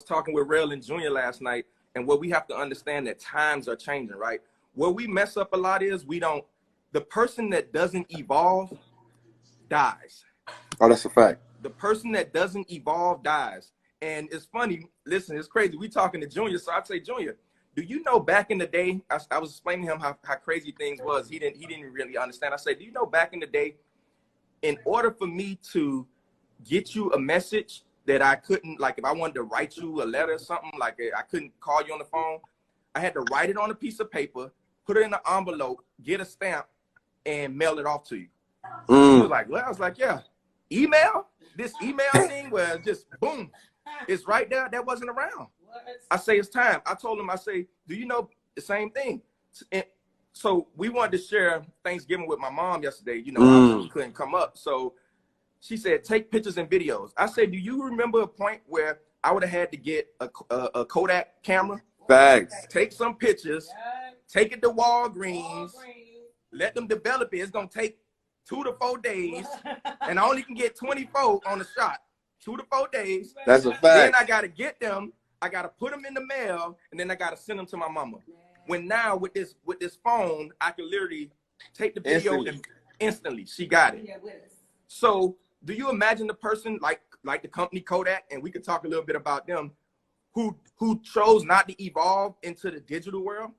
talking with Rail and Junior last night, and what we have to understand that times are changing, right? Where we mess up a lot is the person that doesn't evolve dies. Oh, that's a fact. The person that doesn't evolve dies. And it's funny, listen, it's crazy. We talking to Junior, so I'd say, Junior, do you know back in the day, I was explaining to him how crazy things was. He didn't really understand. I said, do you know back in the day, in order for me to get you a message that I couldn't, like if I wanted to write you a letter or something, like I couldn't call you on the phone, I had to write it on a piece of paper, put it in an envelope, get a stamp, and mail it off to you. He was like, well, I was like, yeah. Email? This email thing where just boom, it's right there. That wasn't around. I say it's time. I told him, I say, do you know the same thing? And so we wanted to share Thanksgiving with my mom yesterday. You know, she couldn't come up. So she said, take pictures and videos. I said, do you remember a point where I would have had to get a Kodak camera? Facts. Take some pictures, take it to Walgreens, let them develop it. It's going to take 2 to 4 days, and I only can get 24 on the shot. 2 to 4 days. That's a fact. Then I got to get them. I got to put them in the mail, and then I got to send them to my mama. When now with this phone, I can literally take the video and instantly she got it. So do you imagine the person like the company Kodak, and we could talk a little bit about them, who chose not to evolve into the digital world,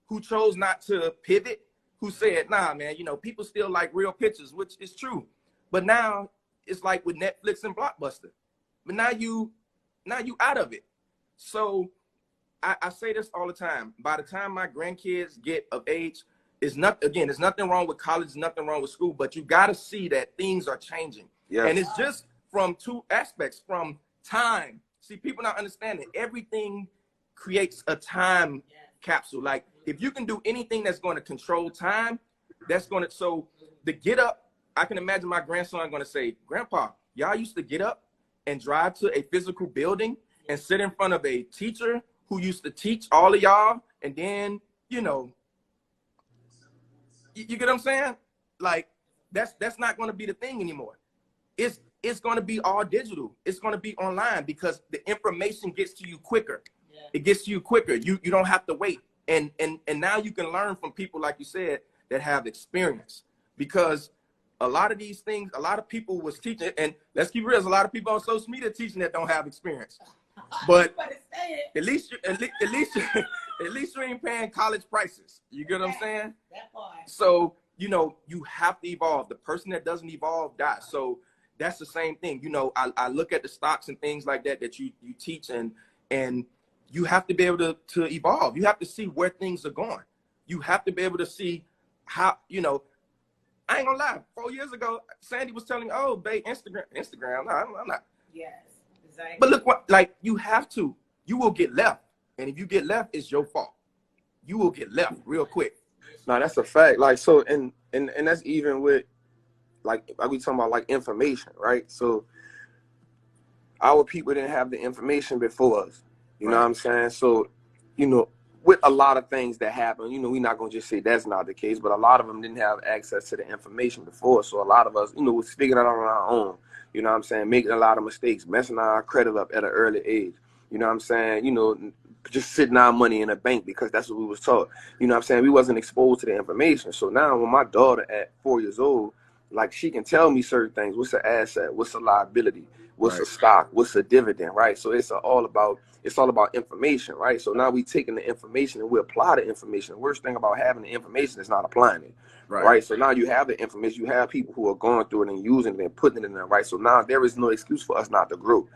who chose not to pivot, who said, nah, man, you know, people still like real pictures, which is true. But now it's like with Netflix and Blockbuster. But now you out of it. So I say this all the time. By the time my grandkids get of age, there's nothing wrong with college, there's nothing wrong with school, but you got to see that things are changing. Yes. And it's just from 2 aspects, from time. See, people not understanding everything creates a time capsule. Like if you can do anything that's going to control time, that's going to, so the get up, I can imagine my grandson going to say, Grandpa, y'all used to get up and drive to a physical building and sit in front of a teacher who used to teach all of y'all. And then, you know, you get what I'm saying? Like that's not going to be the thing anymore. It's going to be all digital. It's going to be online because the information gets to you quicker. Yeah. It gets to you quicker. You don't have to wait. And now you can learn from people, like you said, that have experience, because a lot of these things, a lot of people was teaching, and let's keep real, there's a lot of people on social media teaching that don't have experience. But at least you ain't paying college prices. You get what I'm saying? So, you know, you have to evolve. The person that doesn't evolve dies. So that's the same thing. You know, I look at the stocks and things like that you teach, and you have to be able to evolve. You have to see where things are going. You have to be able to see how, you know, I ain't gonna lie. 4 years ago, Sandy was telling me, oh, babe, Instagram. No, I'm not. Yes, exactly. But look what, like, you have to. You will get left. And if you get left, it's your fault. You will get left real quick. No, that's a fact. Like, so, and that's even with, like we talking about, like, information, right? So our people didn't have the information before us. You know what I'm saying? So, you know, with a lot of things that happen, you know, we're not going to just say that's not the case, but a lot of them didn't have access to the information before. So a lot of us, you know, was figuring it out on our own, you know what I'm saying? Making a lot of mistakes, messing our credit up at an early age. You know what I'm saying? You know, just sitting our money in a bank because that's what we was taught. You know what I'm saying? We wasn't exposed to the information. So now when my daughter at 4 years old, like, she can tell me certain things. What's an asset? What's a liability? What's a stock? What's a dividend, right? So it's all about information, right? So now we taking the information and we apply the information. The worst thing about having the information is not applying it, right? So now you have the information. You have people who are going through it and using it and putting it in there, right? So now there is no excuse for us not to grow.